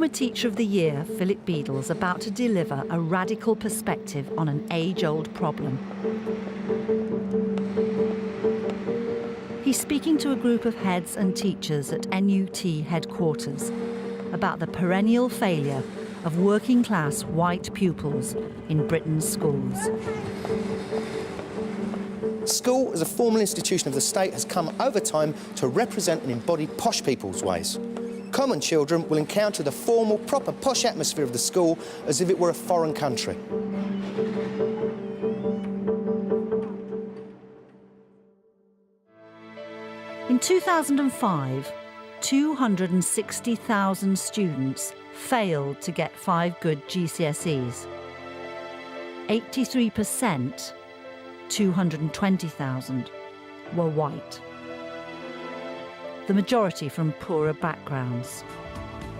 Former Teacher of the Year, Phil Beadle, is about to deliver a radical perspective on an age-old problem. He's speaking to a group of heads and teachers at NUT headquarters about the perennial failure of working-class white pupils in Britain's schools. School, as a formal institution of the state, has come over time to represent and embody posh people's ways. Common children will encounter the formal, proper, posh atmosphere of the school as if it were a foreign country. In 2005, 260,000 students failed to get 5 good GCSEs. 83%, 220,000, were white. The majority from poorer backgrounds.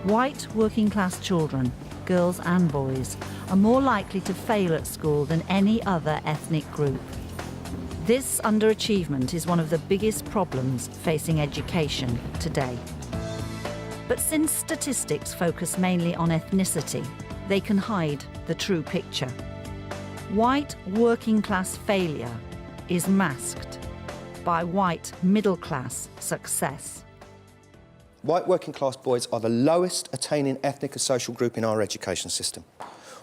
White working-class children, girls and boys, are more likely to fail at school than any other ethnic group. This underachievement is one of the biggest problems facing education today. But since statistics focus mainly on ethnicity, they can hide the true picture. White working-class failure is masked by white middle-class success. White working-class boys are the lowest attaining ethnic and social group in our education system.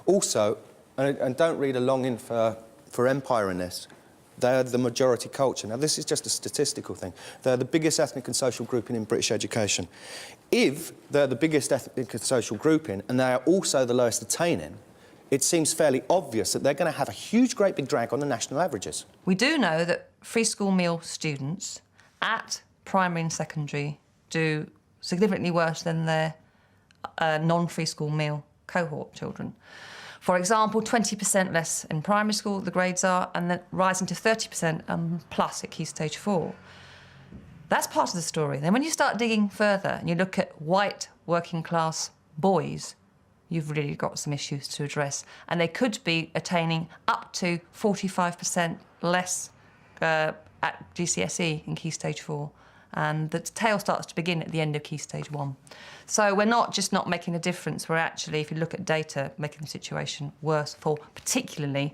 Also, and don't read along in for empire in this, they are the majority culture. Now, this is just a statistical thing. They're the biggest ethnic and social grouping in British education. If they're the biggest ethnic and social grouping, and they are also the lowest attaining, it seems fairly obvious that they're going to have a huge, great big drag on the national averages. We do know that free school meal students at primary and secondary do significantly worse than their non-free school meal cohort children. For example, 20% less in primary school, the grades are, and then rising to 30% plus at Key Stage 4. That's part of the story. Then when you start digging further and you look at white working class boys, you've really got some issues to address. And they could be attaining up to 45% less at GCSE in Key Stage 4. And the tale starts to begin at the end of Key Stage 1. So we're not just not making a difference, we're actually, if you look at data, making the situation worse for particularly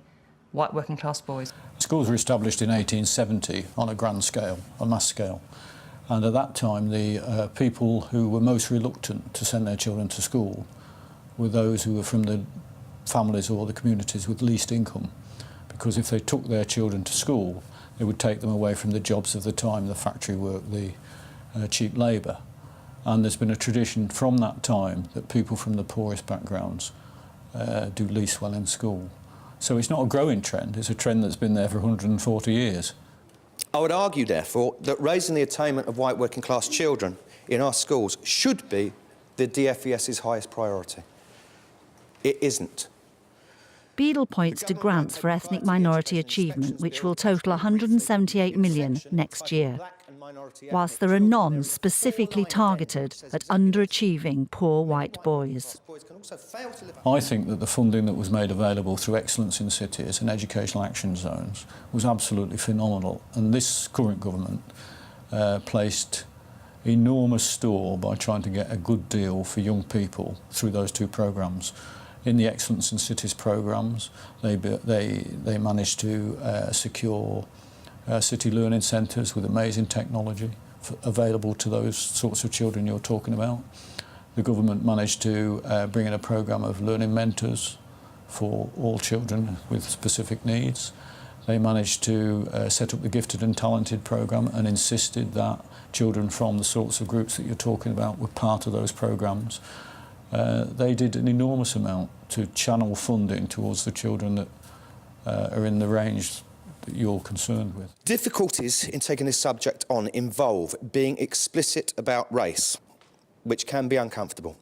white working class boys. Schools were established in 1870 on a grand scale, a mass scale. And at that time, the people who were most reluctant to send their children to school were those who were from the families or the communities with least income. Because if they took their children to school, it would take them away from the jobs of the time, the factory work, the cheap labour. And there's been a tradition from that time that people from the poorest backgrounds do least well in school. So it's not a growing trend, it's a trend that's been there for 140 years. I would argue, therefore, that raising the attainment of white working class children in our schools should be the DFES's highest priority. It isn't. Beadle points to grants for ethnic minority achievement, which will total 178 million next year, whilst there are none specifically targeted at underachieving poor white boys. I think that the funding that was made available through Excellence in Cities and Educational Action Zones was absolutely phenomenal, and this current government placed enormous store by trying to get a good deal for young people through those two programmes. In the Excellence in Cities programmes, they managed to secure city learning centres with amazing technology available to those sorts of children you're talking about. The government managed to bring in a programme of learning mentors for all children with specific needs. They managed to set up the Gifted and Talented programme and insisted that children from the sorts of groups that you're talking about were part of those programmes. They did an enormous amount to channel funding towards the children that are in the range that you're concerned with. Difficulties in taking this subject on involve being explicit about race, which can be uncomfortable.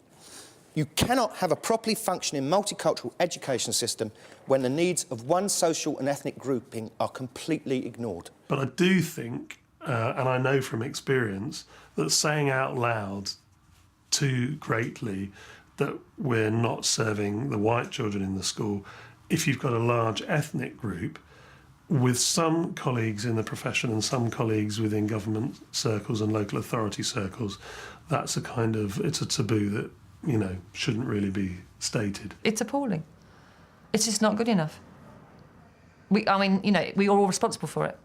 You cannot have a properly functioning multicultural education system when the needs of one social and ethnic grouping are completely ignored. But I do think, and I know from experience, that saying out loud too greatly that we're not serving the white children in the school, if you've got a large ethnic group, with some colleagues in the profession and some colleagues within government circles and local authority circles, that's a kind of, it's a taboo that shouldn't really be stated. It's appalling. It's just not good enough. We are all responsible for it.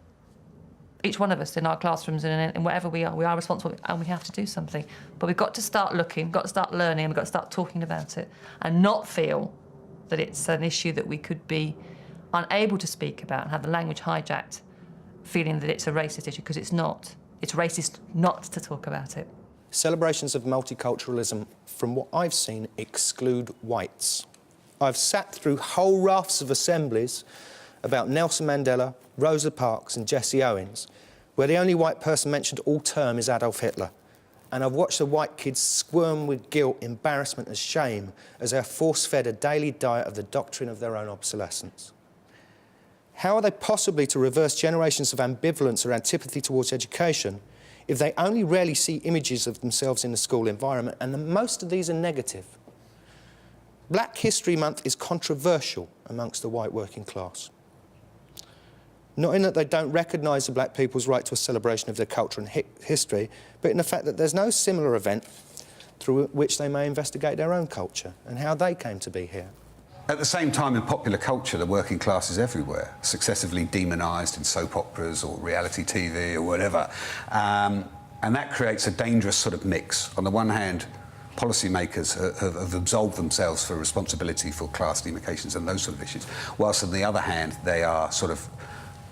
Each one of us in our classrooms and wherever we are responsible, and we have to do something. But we've got to start looking, we've got to start learning, we've got to start talking about it, and not feel that it's an issue that we could be unable to speak about and have the language hijacked, feeling that it's a racist issue, because it's not. It's racist not to talk about it. Celebrations of multiculturalism, from what I've seen, exclude whites. I've sat through whole rafts of assemblies about Nelson Mandela, Rosa Parks and Jesse Owens, where the only white person mentioned all term is Adolf Hitler. And I've watched the white kids squirm with guilt, embarrassment and shame as they're force-fed a daily diet of the doctrine of their own obsolescence. How are they possibly to reverse generations of ambivalence or antipathy towards education if they only rarely see images of themselves in the school environment, and most of these are negative? Black History Month is controversial amongst the white working class. Not in that they don't recognise the black people's right to a celebration of their culture and history, but in the fact that there's no similar event through which they may investigate their own culture and how they came to be here. At the same time, in popular culture, the working class is everywhere, successively demonised in soap operas or reality TV or whatever. And that creates a dangerous sort of mix. On the one hand, policymakers have absolved themselves for responsibility for class demarcations and those sort of issues, whilst on the other hand, they are sort of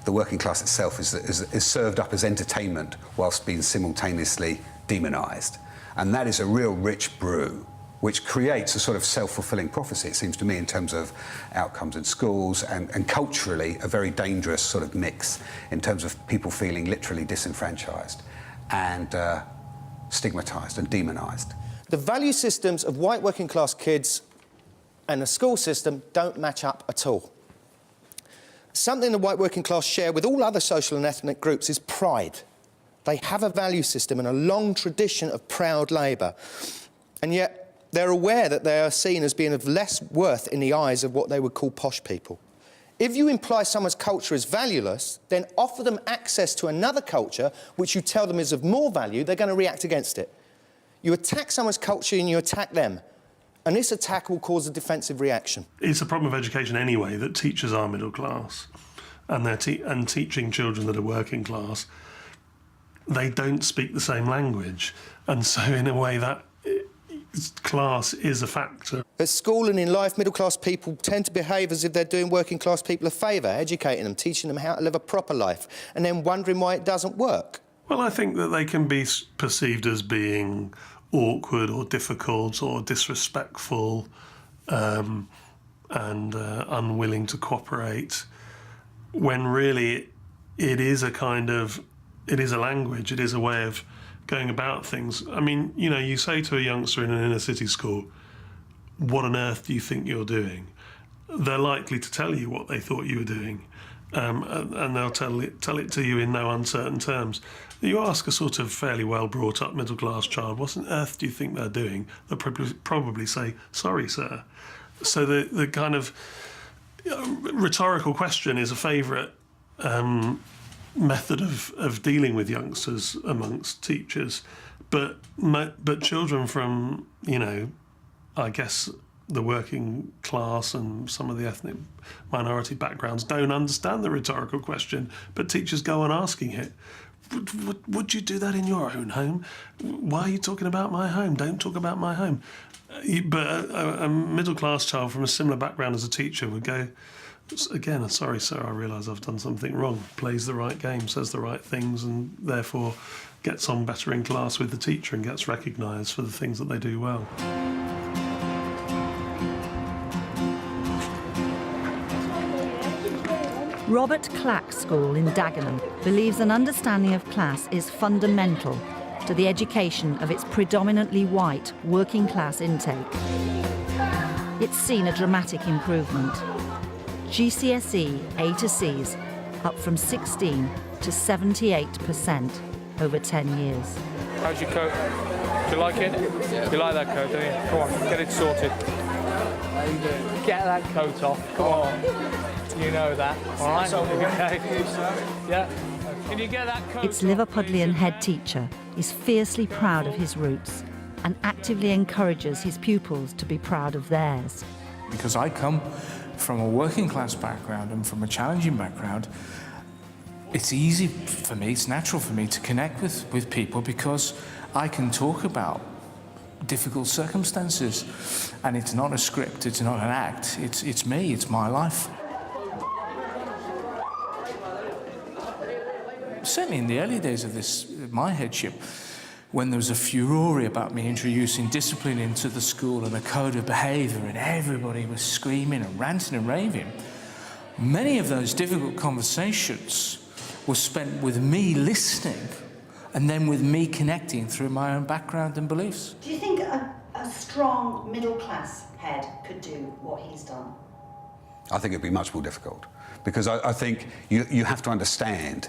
the working class itself is served up as entertainment whilst being simultaneously demonised. And that is a real rich brew, which creates a sort of self-fulfilling prophecy, it seems to me, in terms of outcomes in schools and culturally a very dangerous sort of mix in terms of people feeling literally disenfranchised and stigmatised and demonised. The value systems of white working class kids and the school system don't match up at all. Something the white working class share with all other social and ethnic groups is pride. They have a value system and a long tradition of proud labour, and yet they're aware that they are seen as being of less worth in the eyes of what they would call posh people. If you imply someone's culture is valueless, then offer them access to another culture which you tell them is of more value, they're going to react against it. You attack someone's culture and you attack them. And this attack will cause a defensive reaction. It's a problem of education anyway that teachers are middle class and they're teaching children that are working class. They don't speak the same language. And so in a way that class is a factor. At school and in life, middle class people tend to behave as if they're doing working class people a favour, educating them, teaching them how to live a proper life, and then wondering why it doesn't work. Well, I think that they can be perceived as being awkward or difficult or disrespectful and unwilling to cooperate, when really it is a language, it is a way of going about things. I mean, you say to a youngster in an inner city school, what on earth do you think you're doing? They're likely to tell you what they thought you were doing, and they'll tell it to you in no uncertain terms. You ask a sort of fairly well brought up middle class child, what on earth do you think they're doing? They'll probably say, sorry, sir. So the kind of rhetorical question is a favourite method of dealing with youngsters amongst teachers, but children from, I guess the working class and some of the ethnic minority backgrounds don't understand the rhetorical question, but teachers go on asking it. Would you do that in your own home? Why are you talking about my home? Don't talk about my home. But a middle-class child from a similar background as a teacher would go, again, sorry, sir, I realise I've done something wrong. Plays the right game, says the right things, and therefore gets on better in class with the teacher and gets recognised for the things that they do well. Robert Clack School in Dagenham believes an understanding of class is fundamental to the education of its predominantly white working class intake. It's seen a dramatic improvement. GCSE A to C's up from 16 to 78% over 10 years. How's your coat? Do you like it? Yeah. You like that coat, don't you? Come on, get it sorted. How you doing? Get that coat off. Come on. You know that, all right? Okay. Yeah. Can you get that coat Its off, Liverpudlian please? head teacher is fiercely proud of his roots and actively encourages his pupils to be proud of theirs. Because I come from a working class background and from a challenging background, it's easy for me, it's natural for me to connect with people because I can talk about difficult circumstances, and it's not a script, it's not an act, it's me, it's my life. Certainly in the early days of my headship, when there was a furore about me introducing discipline into the school and a code of behaviour and everybody was screaming and ranting and raving, many of those difficult conversations were spent with me listening and then with me connecting through my own background and beliefs. Do you think a strong middle-class head could do what he's done? I think it'd be much more difficult because I think you have to understand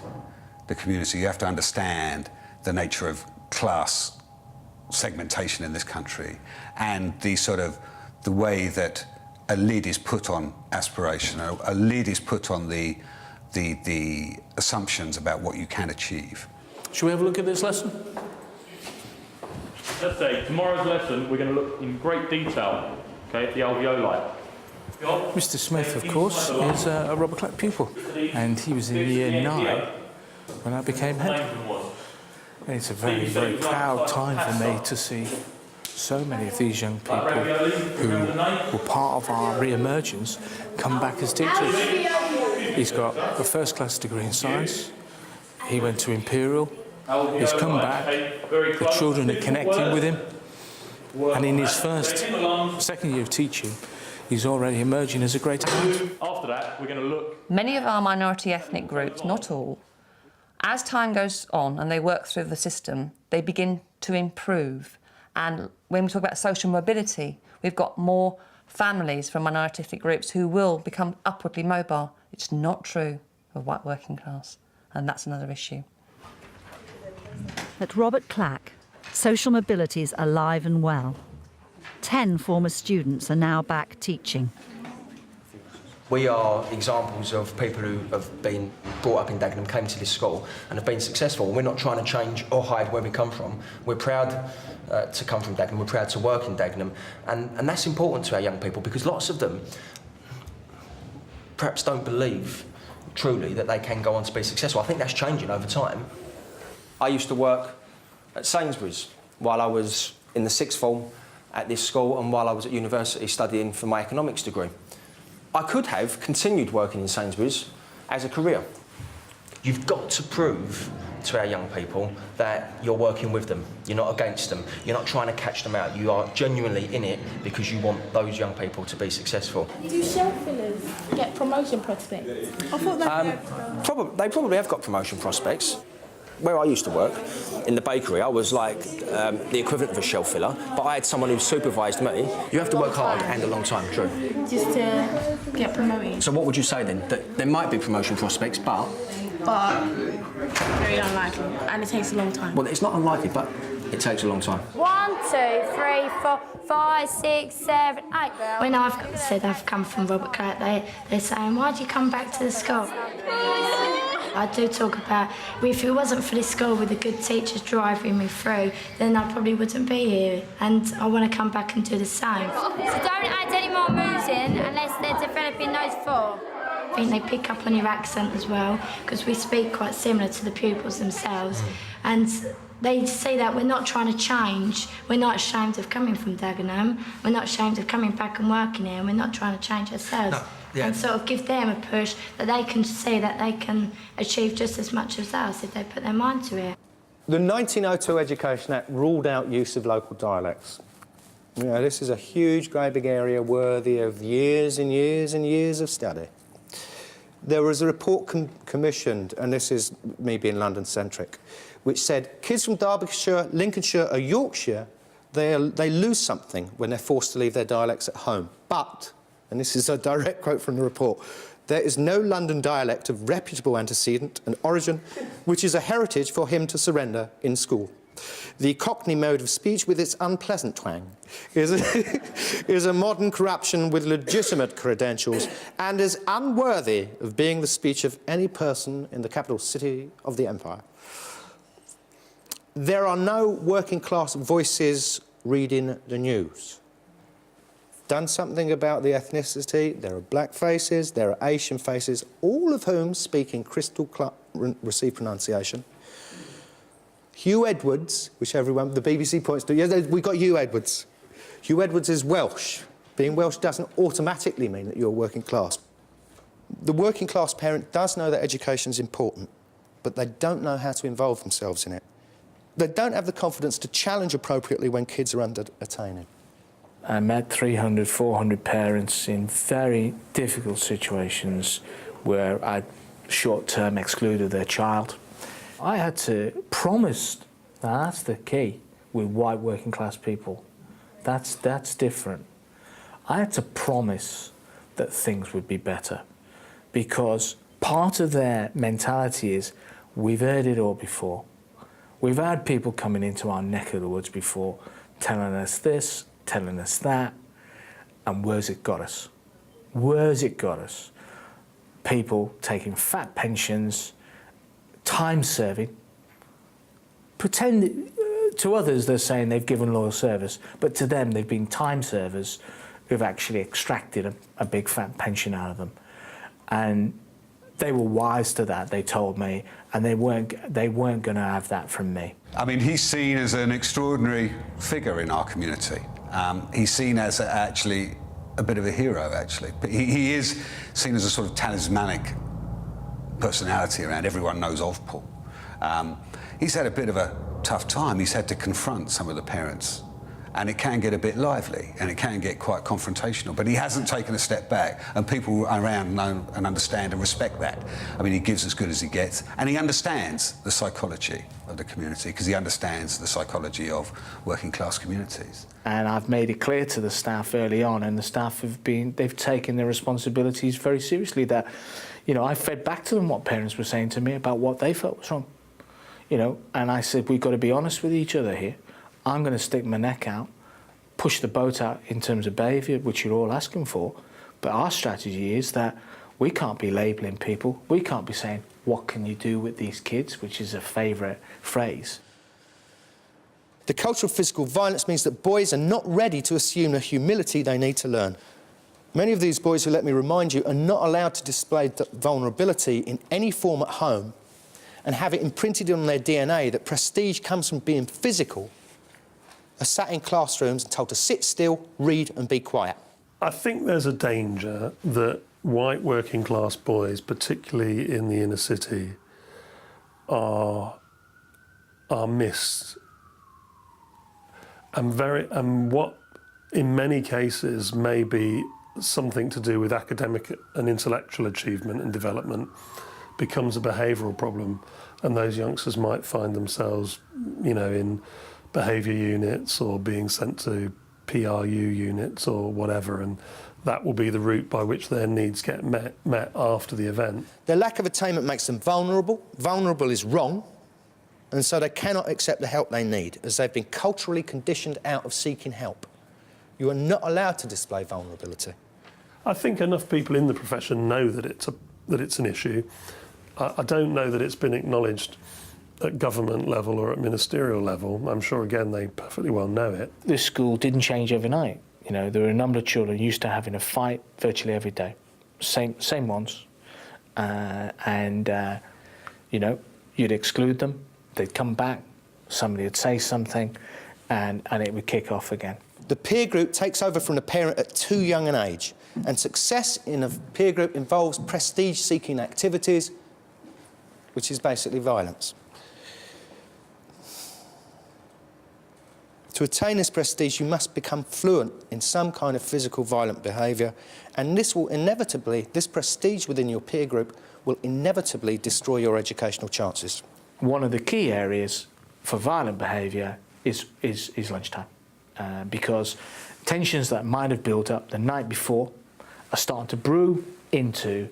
the community, you have to understand the nature of class segmentation in this country and the way that a lid is put on aspiration, a lid is put on the assumptions about what you can achieve. Shall we have a look at this lesson? Let's say tomorrow's lesson we're going to look in great detail, okay, at the alveoli. Mr. Smith, of course, is a Robert Clark pupil, and he was in year 9 when I became head. And it's a very, very proud time for me to see so many of these young people who were part of our re-emergence come back as teachers. He's got a first-class degree in science. He went to Imperial. He's come back. The children are connecting with him. And in his second year of teaching, he's already emerging as a great talent. After that, we're going to look. Many of our minority ethnic groups, not all, as time goes on and they work through the system, they begin to improve. And when we talk about social mobility, we've got more families from minority ethnic groups who will become upwardly mobile. It's not true of white working class, and that's another issue. At Robert Clack, social mobility is alive and well. 10 former students are now back teaching. We are examples of people who have been brought up in Dagenham, came to this school and have been successful. We're not trying to change or hide where we come from. We're proud to come from Dagenham, we're proud to work in Dagenham, and that's important to our young people because lots of them perhaps don't believe truly that they can go on to be successful. I think that's changing over time. I used to work at Sainsbury's while I was in the sixth form at this school and while I was at university studying for my economics degree. I could have continued working in Sainsbury's as a career. You've got to prove to our young people that you're working with them, you're not against them, you're not trying to catch them out, you are genuinely in it because you want those young people to be successful. Do shelf fillers get promotion prospects? I thought they probably have got promotion prospects. Where I used to work, in the bakery, I was like the equivalent of a shelf filler, but I had someone who supervised me. You have to work hard and a long time, true. Just to get promoted. So what would you say then? That there might be promotion prospects, but very unlikely, and it takes a long time. Well, it's not unlikely, but it takes a long time. 1, 2, 3, 4, 5, 6, 7, 8. When I've said I've come from Robert Clark, they're saying, why do you come back to the school? I do talk about, if it wasn't for this school with the good teachers driving me through, then I probably wouldn't be here. And I want to come back and do the same. So don't add any more moves in unless they're developing those 4. I think they pick up on your accent as well, because we speak quite similar to the pupils themselves. And they see that we're not trying to change. We're not ashamed of coming from Dagenham. We're not ashamed of coming back and working here. And we're not trying to change ourselves. No. Yeah. And sort of give them a push that they can see that they can achieve just as much as us if they put their mind to it. The 1902 Education Act ruled out use of local dialects. You know, this is a huge, great big area worthy of years and years and years of study. There was a report commissioned, and this is me being London-centric, which said kids from Derbyshire, Lincolnshire or Yorkshire, they lose something when they're forced to leave their dialects at home. But, and this is a direct quote from the report, there is no London dialect of reputable antecedent and origin which is a heritage for him to surrender in school. The Cockney mode of speech with its unpleasant twang is a modern corruption with legitimate credentials and is unworthy of being the speech of any person in the capital city of the empire. There are no working class voices reading the news. Done something about the ethnicity. There are black faces, there are Asian faces, all of whom speak in crystal received pronunciation. Hugh Edwards, which everyone, the BBC points to, yeah, we got Hugh Edwards. Hugh Edwards is Welsh. Being Welsh doesn't automatically mean that you're working class. The working class parent does know that education is important, but they don't know how to involve themselves in it. They don't have the confidence to challenge appropriately when kids are under-attaining. I met 300, 400 parents in very difficult situations where I short-term excluded their child. I had to promise, that's the key with white working class people. That's different. I had to promise that things would be better, because part of their mentality is, we've heard it all before. We've had people coming into our neck of the woods before, telling us this, telling us that, and where's it got us? Where's it got us? People taking fat pensions, time serving, pretend to others they're saying they've given loyal service, but to them they've been time servers who've actually extracted a big fat pension out of them. And they were wise to that, they told me, and they weren't going to have that from me. I mean, he's seen as an extraordinary figure in our community. He's seen as actually a bit of a hero, actually. But he is seen as a sort of talismanic personality around. Everyone knows of Paul. He's had a bit of a tough time. He's had to confront some of the parents, and it can get a bit lively and it can get quite confrontational, but he hasn't taken a step back, and people around know and understand and respect that. I mean, he gives as good as he gets, and he understands the psychology of the community, because he understands the psychology of working class communities. And I've made it clear to the staff early on, and the staff they've taken their responsibilities very seriously, that, you know, I fed back to them what parents were saying to me about what they felt was wrong. You know, and I said, we've got to be honest with each other here. I'm going to stick my neck out, push the boat out in terms of behaviour, which you're all asking for, but our strategy is that we can't be labelling people. We can't be saying, what can you do with these kids, which is a favourite phrase. The culture of physical violence means that boys are not ready to assume the humility they need to learn. Many of these boys, who, let me remind you, are not allowed to display vulnerability in any form at home and have it imprinted on their DNA that prestige comes from being physical, are sat in classrooms and told to sit still, read and be quiet. I think there's a danger that white working class boys, particularly in the inner city, are missed. And what in many cases may be something to do with academic and intellectual achievement and development becomes a behavioural problem, and those youngsters might find themselves, you know, in behaviour units or being sent to PRU units or whatever, and that will be the route by which their needs get met after the event. Their lack of attainment makes them vulnerable. Vulnerable is wrong, and so they cannot accept the help they need, as they've been culturally conditioned out of seeking help. You are not allowed to display vulnerability. I think enough people in the profession know that it's an issue. I don't know that it's been acknowledged at government level or at ministerial level. I'm sure, again, they perfectly well know it. This school didn't change overnight. You know, there were a number of children used to having a fight virtually every day. Same ones. You know, you'd exclude them, they'd come back, somebody would say something, and it would kick off again. The peer group takes over from the parent at too young an age, and success in a peer group involves prestige-seeking activities, which is basically violence. To attain this prestige, you must become fluent in some kind of physical violent behaviour, and this prestige within your peer group will inevitably destroy your educational chances. One of the key areas for violent behaviour is lunchtime, because tensions that might have built up the night before are starting to brew into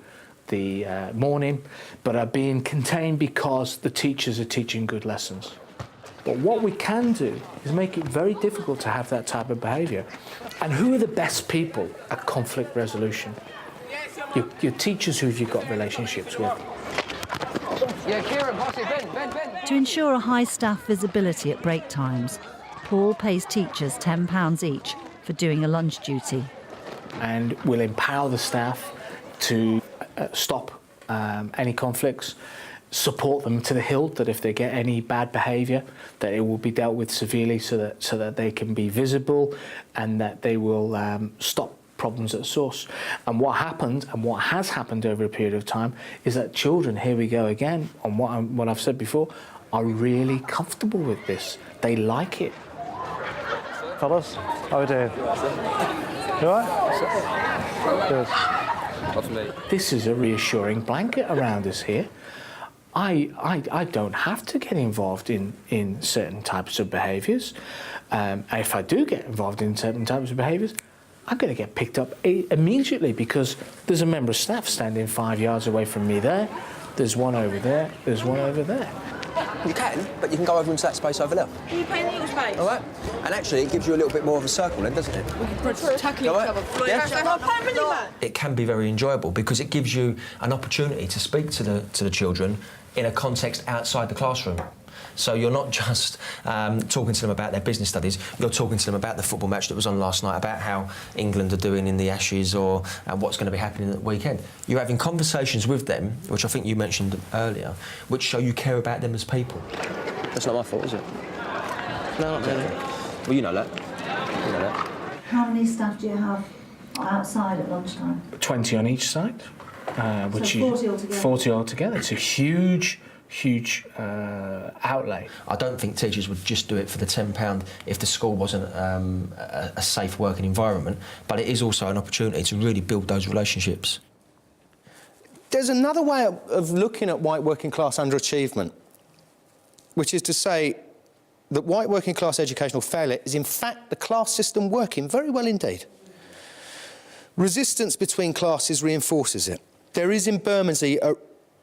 the morning, but are being contained because the teachers are teaching good lessons. But what we can do is make it very difficult to have that type of behaviour. And who are the best people at conflict resolution? Your teachers who you've got relationships with. To ensure a high staff visibility at break times, Paul pays teachers £10 each for doing a lunch duty. And we'll empower the staff to stop any conflicts, support them to the hilt that if they get any bad behaviour, that it will be dealt with severely so that they can be visible and that they will stop problems at source. And what happened, and what has happened over a period of time, is that children, here we go again, on what I've said before, are really comfortable with this. They like it. Fellas, how are we doing? You all right? Good. This is a reassuring blanket around us here. I don't have to get involved in certain types of behaviours. If I do get involved in certain types of behaviours, I'm going to get picked up immediately because there's a member of staff standing 5 yards away from me there. There's one over there. There's one over there. You can, but you can go over into that space over there. Can you play in the little space? All right. And actually, it gives you a little bit more of a circle then, doesn't it? We're tackling each other. Yeah. It can be very enjoyable because it gives you an opportunity to speak to the children in a context outside the classroom. So you're not just talking to them about their business studies, you're talking to them about the football match that was on last night, about how England are doing in the Ashes or what's going to be happening at the weekend. You're having conversations with them, which I think you mentioned earlier, which show you care about them as people. That's not my fault, is it? No, not really. Well, you know that. You know that. How many staff do you have outside at lunchtime? 20 on each side. Which so 40 altogether? 40 altogether. It's a huge outlay. I don't think teachers would just do it for the £10 if the school wasn't a safe working environment, but it is also an opportunity to really build those relationships. There's another way of looking at white working class underachievement, which is to say that white working class educational failure is in fact the class system working very well indeed. Resistance between classes reinforces it. There is in Bermondsey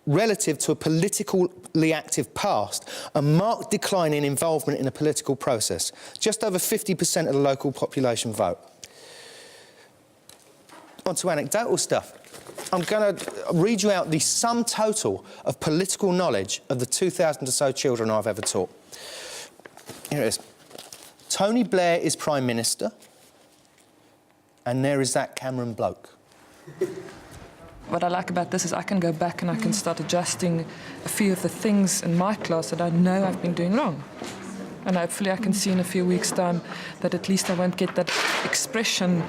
relative to a politically active past, a marked decline in involvement in a political process. Just over 50% of the local population vote. On to anecdotal stuff. I'm going to read you out the sum total of political knowledge of the 2,000 or so children I've ever taught. Here it is. Tony Blair is Prime Minister, and there is that Cameron bloke. What I like about this is I can go back and I can start adjusting a few of the things in my class that I know I've been doing wrong. And hopefully I can see in a few weeks' time that at least I won't get that expression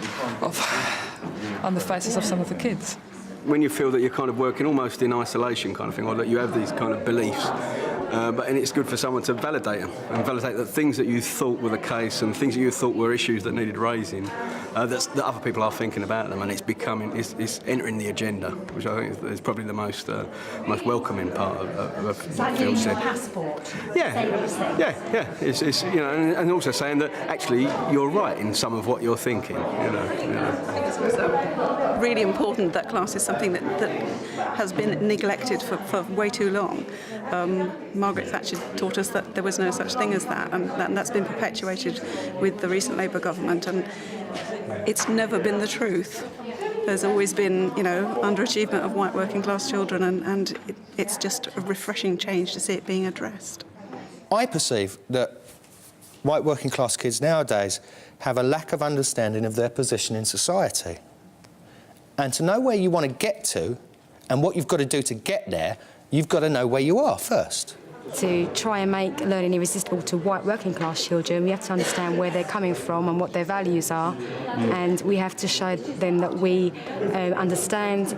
on the faces of some of the kids. When you feel that you're kind of working almost in isolation kind of thing, or that you have these kind of beliefs, and it's good for someone to validate them, and validate that things that you thought were the case and things that you thought were issues that needed raising, that other people are thinking about them, and it's entering the agenda, which I think is probably the most welcoming part of what Phil said. Passport. Yeah. It's you know, and also saying that actually you're right in some of what you're thinking. You know. I think it's also really important that class is something that has been neglected for way too long. Margaret Thatcher taught us that there was no such thing as that, and that's been perpetuated with the recent Labour government, and it's never been the truth. There's always been, underachievement of white working class children, and it's just a refreshing change to see it being addressed. I perceive that white working class kids nowadays have a lack of understanding of their position in society. And to know where you want to get to and what you've got to do to get there, you've got to know where you are first. To try and make learning irresistible to white working class children, we have to understand where they're coming from and what their values are, and we have to show them that we understand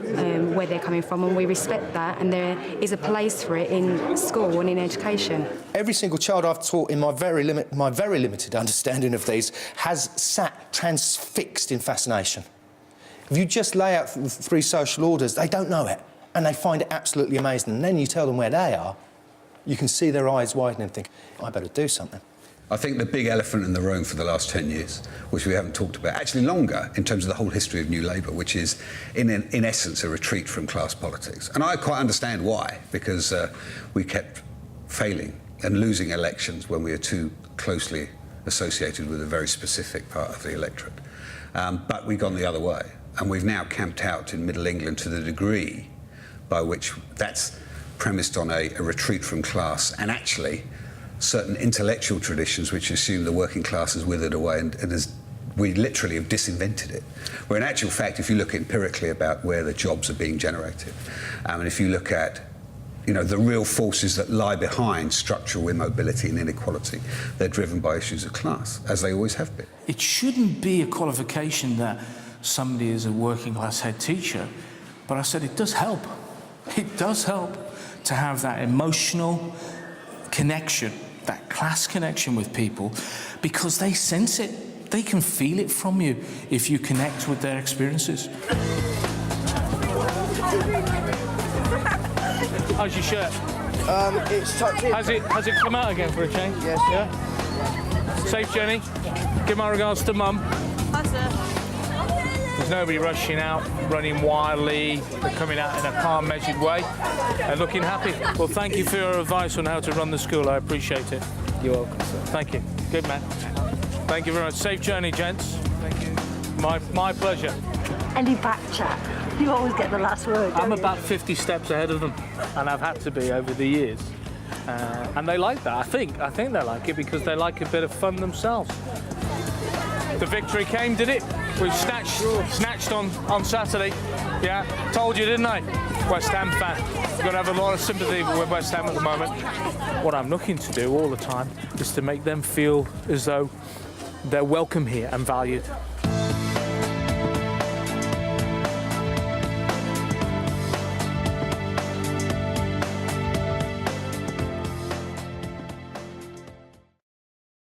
where they're coming from and we respect that, and there is a place for it in school and in education. Every single child I've taught in my very limited understanding of these has sat transfixed in fascination. If you just lay out the 3 social orders, they don't know it, and they find it absolutely amazing, and then you tell them where they are, you can see their eyes widen and think, I better do something. I think the big elephant in the room for the last 10 years, which we haven't talked about, actually longer in terms of the whole history of New Labour, which is, in essence, a retreat from class politics. And I quite understand why, because we kept failing and losing elections when we were too closely associated with a very specific part of the electorate. But we've gone the other way, and we've now camped out in Middle England to the degree by which that's premised on a retreat from class and actually certain intellectual traditions which assume the working class has withered away and we literally have disinvented it. Where in actual fact, if you look empirically about where the jobs are being generated, and if you look at the real forces that lie behind structural immobility and inequality, they're driven by issues of class, as they always have been. It shouldn't be a qualification that somebody is a working class head teacher, but I said it does help. It does help to have that emotional connection, that class connection with people, because they sense it. They can feel it from you if you connect with their experiences. How's your shirt? It's tucked in. Has it come out again for a change? Yes. Yeah? Safe journey. Give my regards to Mum. Hi, sir. There's nobody rushing out, running wildly. They're coming out in a calm, measured way and looking happy. Well, thank you for your advice on how to run the school. I appreciate it. You're welcome, sir. Thank you. Good man. Thank you very much. Safe journey, gents. Thank you. My pleasure. Any back chat? You always get the last word. I'm about 50 steps ahead of them, and I've had to be over the years. And they like that. I think they like it because they like a bit of fun themselves. The victory came, did it? We snatched on Saturday. Yeah, told you, didn't I? West Ham fan. You've got to have a lot of sympathy with West Ham at the moment. What I'm looking to do all the time is to make them feel as though they're welcome here and valued.